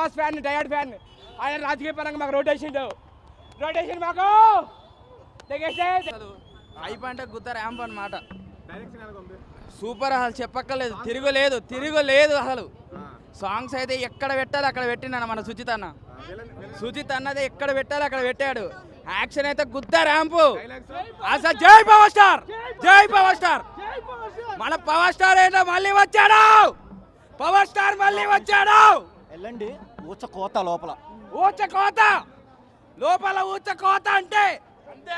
Prabhas fan, డయాడ్ fan. ఆయన రాజకీయ పరంగా మాకు రోటేషన్ మాకు హైప్ అంటే గుత్త ర్యాంప్ అన్నమాట. సూపర్, అసలు చెప్పక్కర్లేదు, తిరుగులేదు అసలు. సాంగ్స్ అయితే ఎక్కడ పెట్టాలి అక్కడ పెట్టినా మన సుజిత్ అన్నది ఎక్కడ పెట్టాలి అక్కడ పెట్టాడు. యాక్షన్ అయితే గుత్త ర్యాంపు అసలు. జై పవర్ స్టార్ మన పవర్ స్టార్ ఏంటో మళ్ళీ వచ్చాడు. వెళ్ళండి ఊచ కోత లోపల అంటే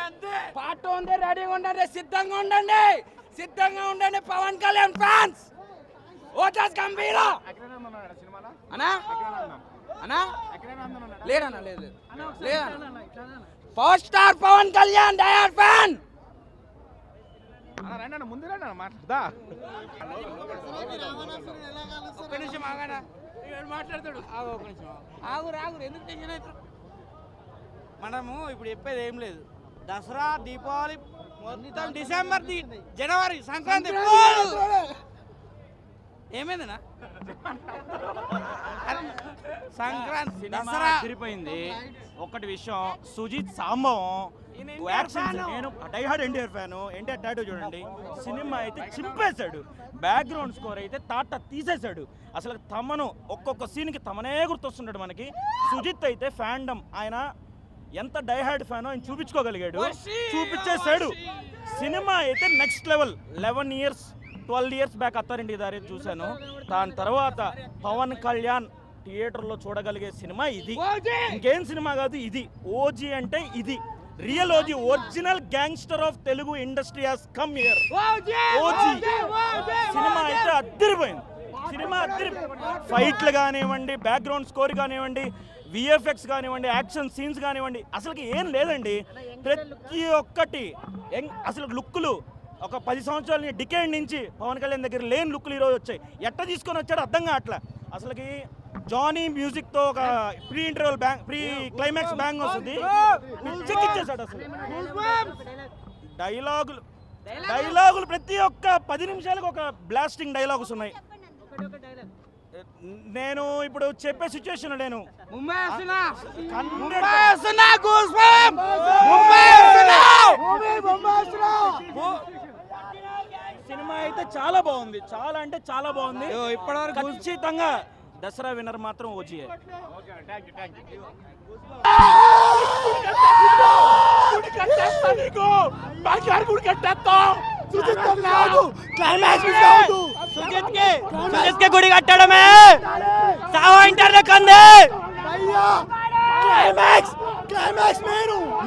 అంతే. పాట ఉంది, రెడీగా ఉండండి, సిద్ధంగా ఉండండి పవన్ కళ్యాణ్ ఫ్యాన్స్. ఓటస్ గంభీరా అన్నా లేదన్నా లేదు పవర్ స్టార్ పవన్ కళ్యాణ్ డయాడ్ ఫ్యాన్. ఒక్క నిమిషం ఆగనా, మాట్లాడతాడు. ఆగు ఎందుకు టెన్షన్ అవుతారు? మనము ఇప్పుడు చెప్పేది ఏం లేదు. దసరా, దీపావళి మొత్తం డిసెంబర్, జనవరి, సంక్రాంతి ఏమైందన్నా? సంక్రాంతి దసరా తిరిగిపోయింది. ఒకటి విషయం, సుజిత్ సాంబవం నేను die-hard NTR fan. NTR tattoo చూడండి, సినిమా అయితే చింపేశాడు. బ్యాక్గ్రౌండ్ స్కోర్ అయితే తాట తీసేశాడు. అసలు తమను ఒక్కొక్క సీన్కి తమనే గుర్తొస్తుంటాడు మనకి. సుజిత్ అయితే ఫ్యాండమ్, ఆయన ఎంత డైహార్డ్ ఫ్యానో ఆయన చూపించేశాడు. సినిమా అయితే నెక్స్ట్ లెవెల్. 12 ఇయర్స్ బ్యాక్ అత్తారింటి దారి చూశాను. దాని తర్వాత పవన్ కళ్యాణ్ థియేటర్లో చూడగలిగే సినిమా ఇది. ఇంకేం సినిమా కాదు ఇది. ఓజీ అంటే ఇది real OG, original gangster of Telugu industry has come here. OG cinema అయితే అద్దరిపోయింది. ఫైట్లు కానివ్వండి, బ్యాక్గ్రౌండ్ స్కోర్ కానివ్వండి, విఎఫ్ఎక్స్ కానివ్వండి, యాక్షన్ సీన్స్ కానివ్వండి, అసలుకి ఏం లేదండి. ప్రతి ఒక్కటి అసలు లుక్కులు ఒక 10 సంవత్సరాల డికేడ్ నుంచి పవన్ కళ్యాణ్ దగ్గర లేని లుక్కులు ఈరోజు వచ్చాయి. ఎట్లా తీసుకొని వచ్చాడో అర్థం కావట్లా. అసలుకి జానీ మ్యూజిక్తో ఒక ప్రీ క్లైమాక్స్ బ్యాంగ్ వస్తుంది, చెక్కిచ్చేసాడు. అసలు డైలాగులు ప్రతి ఒక్క 10 నిమిషాలకు ఒక బ్లాస్టింగ్ డైలాగ్స్ ఉన్నాయి. నేను ఇప్పుడు చెప్పే సిచ్యువేషన్ నేను సినిమా అయితే చాలా బాగుంది, చాలా అంటే చాలా బాగుంది. ఇప్పటివరకు ఖచ్చితంగా దసరా విన్నర్ మాత్రం ఓజీఏ. సుజిత్ కి గుడి కట్టడమే సావో ఇంటర్నెట్ కంది.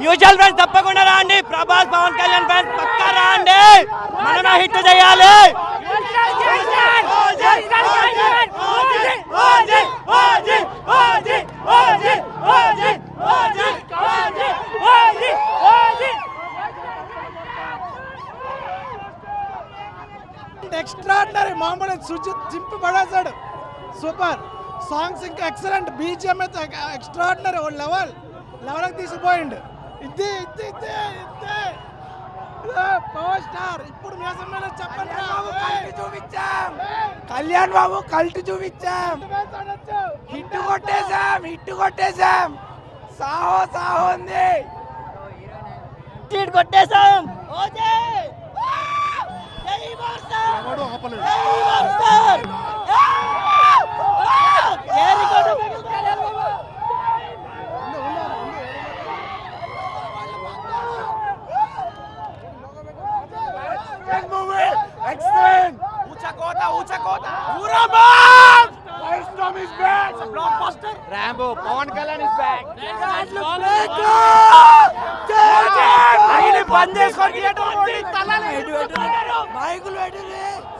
మ్యూచువల్ ఫ్రెండ్స్ తప్పకుండా రాండి. ప్రభాస్ పవన్ కళ్యాణ్ ఫ్యాన్స్ పక్కా రాండి. మనమే హిట్ చేయాలి. ఎక్స్ట్రాడినరీ, మామూలు సుజిత్ చింపి పడేశాడు. సూపర్ సాంగ్స్, ఇంకా ఎక్సలెంట్. బీజిఎం అయితే ఎక్స్ట్రాడినరీ, లెవెల్కి తీసిపోయిండు. ఇదే పవర్ స్టార్. ఇప్పుడు చెప్పండి, కళ్యాణ్ బాబు కల్ట్ చూపించాం. హిట్ కొట్టేశాం. సాహో ఉంది, కొట్టేశాం. Rambo, Pawan Kalyan is back.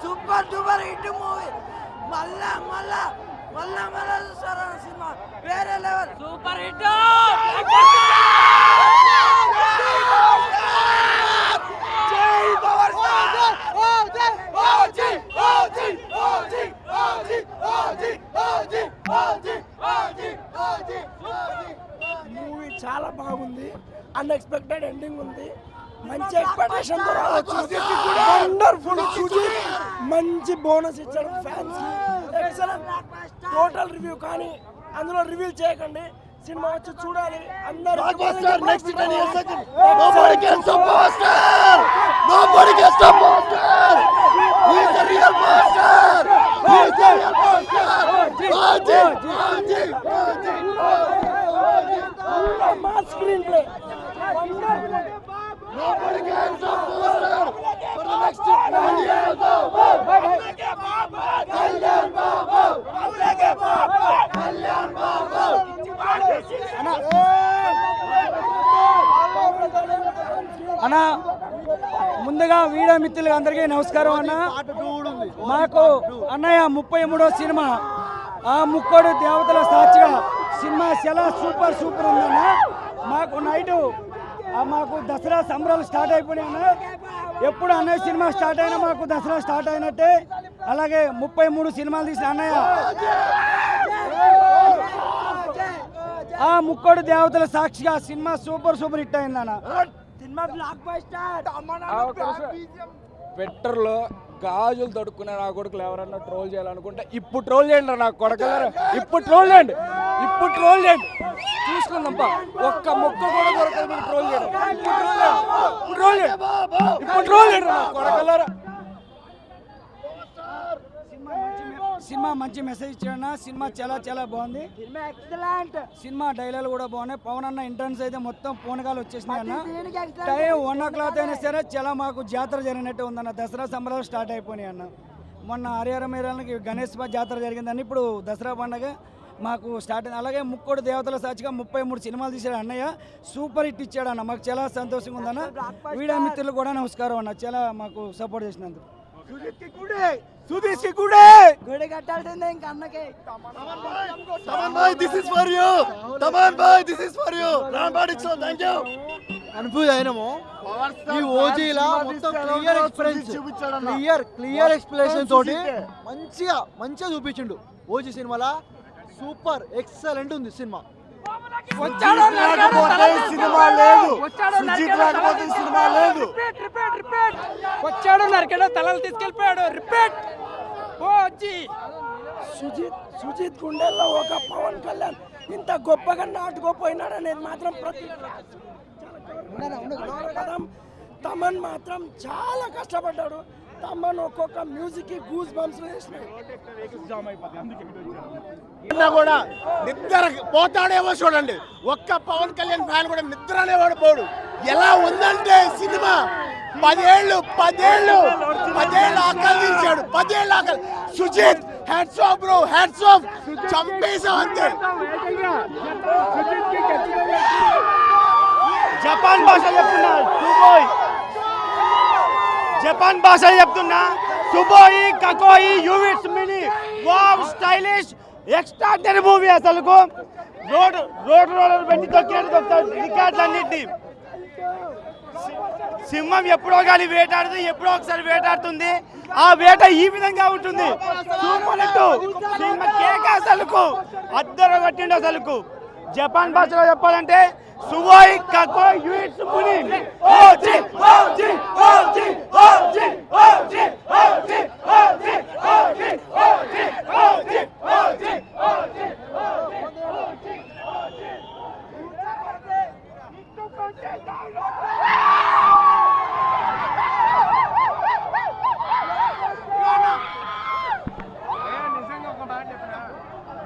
Super duper hit movie. మళ్ళా సినిమా వేరే లెవెల్. Super hit. మూవీ చాలా బాగుంది. అన్ఎక్స్పెక్టెడ్ ఎండింగ్ ఉంది. మంచి ఎక్స్పెక్టేషన్ తో రావచ్చు. వండర్ఫుల్. మంచి బోనస్ ఇచ్చాడు ఫ్యాన్స్. ఎక్సలెంట్. టోటల్ రివ్యూ కానీ అందులో రివీల్ చేయకండి. సినిమా వచ్చి చూడాలి అందరూ. స్క్రీన్ ప్లే అన్న ముందుగా వీడియో మిత్రులు అందరికీ నమస్కారం అన్న. మాకు అన్నయ్య 33వ సినిమా ఆ ముక్కోడు దేవతల సాక్షిగా సినిమా చాలా సూపర్ సూపర్ ఉందన్న. మాకు నైటు మాకు దసరా సంబరాలు స్టార్ట్ అయిపోయినాయి అన్న. ఎప్పుడు అన్నయ్య సినిమా స్టార్ట్ అయినా మాకు దసరా స్టార్ట్ అయినట్టే. అలాగే 33 సినిమాలు తీసిన అన్నయ్య ఆ ముక్కోడు దేవతల సాక్షిగా సినిమా సూపర్ సూపర్ హిట్ అయిందన్న. ట్విట్టర్లో గాజులు తొడుక్కునే నా కొడుకులు ఎవరన్నా ట్రోల్ చేయాలనుకుంటే ఇప్పుడు ట్రోల్ చేయండి నా కొడకలరా. ఇప్పుడు ట్రోల్ చేయండి, ఇప్పుడు ట్రోల్ చేయండి, చూసుకుందాంపా. ఒక్క మొక్క కూడా దొరకదు మీరు ట్రోల్ చేయడం. ఇప్పుడు ట్రోల్ చేయండి, ఇప్పుడు ట్రోల్ చేయండి నా కొడకలరా. సినిమా మంచి మెసేజ్ ఇచ్చాడన్న. సినిమా చాలా చాలా బాగుంది. సినిమా డైలాగ్ కూడా బాగున్నాయి. పవన్ అన్న ఎంట్రన్స్ అయితే మొత్తం పూనకాలు వచ్చేసినాయి అన్న. టైం 1 o'clock అయినా సరే చాలా మాకు జాతర జరిగినట్టు ఉందన్న. దసరా సంబరాలు స్టార్ట్ అయిపోయినాయి అన్న. మొన్న హరిహర మేరాలకి గణేష్ జాతర జరిగిందని ఇప్పుడు దసరా పండుగ మాకు స్టార్ట్ అయింది. అలాగే ముక్కోడు దేవతల సాక్షిగా 33 సినిమాలు తీసాడు అన్నయ్య. సూపర్ హిట్ ఇచ్చాడు అన్న. మాకు చాలా సంతోషంగా ఉందన్న. వీడియో మిత్రులు కూడా నమస్కారం అన్న, చాలా మాకు సపోర్ట్ చేసినందుకు. గుడి కట్టాల్సిందే ఇంకా అన్నకి. కన్ఫ్యూజ్ అయినాము. ఈ ఓజీలా మొత్తం క్లియర్ ఎక్స్ప్లెనేషన్ తోటి మంచిగా చూపించిండు. ఓజీ సినిమాలా సూపర్ ఎక్సలెంట్ ఉంది సినిమా. వచ్చాడు నరికాడు తలలు తీసుకెళ్ళిపోయాడు. రిపీట్. సుజిత్ గుండెల్లో ఒక పవన్ కళ్యాణ్ ఇంత గొప్పగా నాటుకోపోయినాడు అనేది మాత్రం ప్రతి తమన్ మాత్రం చాలా కష్టపడ్డాడు. తమన్ ఒక్కొక్క మ్యూజిక్ కి గూస్ బంప్స్ వేసినాడు. కూడా నిద్ర పోతాడేమో చూడండి. ఒక్క పవన్ కళ్యాణ్ ఫ్యాన్ కూడా నిద్ర అనేవాడు పోడు. ఎలా ఉందంటే సినిమా 10 ఏళ్ళు ఆకలి తీర్చాడు. 10 ఏళ్ళు ఆకలి. Sujeeth hats off bro, hats off. చంపేసాం అంతే. జపాన్ భాష చెప్తున్నా సుబోయ్, జపాన్ భాష చెప్తున్నా సుబోయి కకోయి యూవిట్స్ మినీ వావ్ స్టైలిష్ ఎక్స్ట్రాడినరీ మూవీ. అసలుకు రోలర్ పెట్టి తొక్కాడు రికార్డులు అన్నింటినీ. సింహం ఎప్పుడో కానీ వేటాడుతుంది, ఎప్పుడో ఒకసారి వేటాడుతుంది. ఆ వేట ఈ విధంగా ఉంటుంది. సూపర్ హిట్ సినిమా కేక. అసలుకు అద్దరు కట్టిండు. అసలుకు జపాన్ భాషలో చెప్పాలంటే సుబోయ్ కకోయ్ యూవిట్స్ మినీ.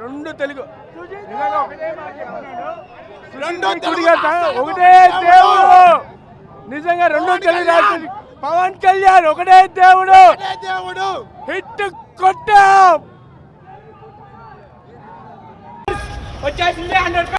రెండు తెలుగు ఒకటే దేవుడు. నిజంగా రెండు తెలుగు రాష్ట్రాలు. పవన్ కళ్యాణ్ ఒకటే దేవుడు. హిట్ కొట్టాం. వచ్చేసింది 100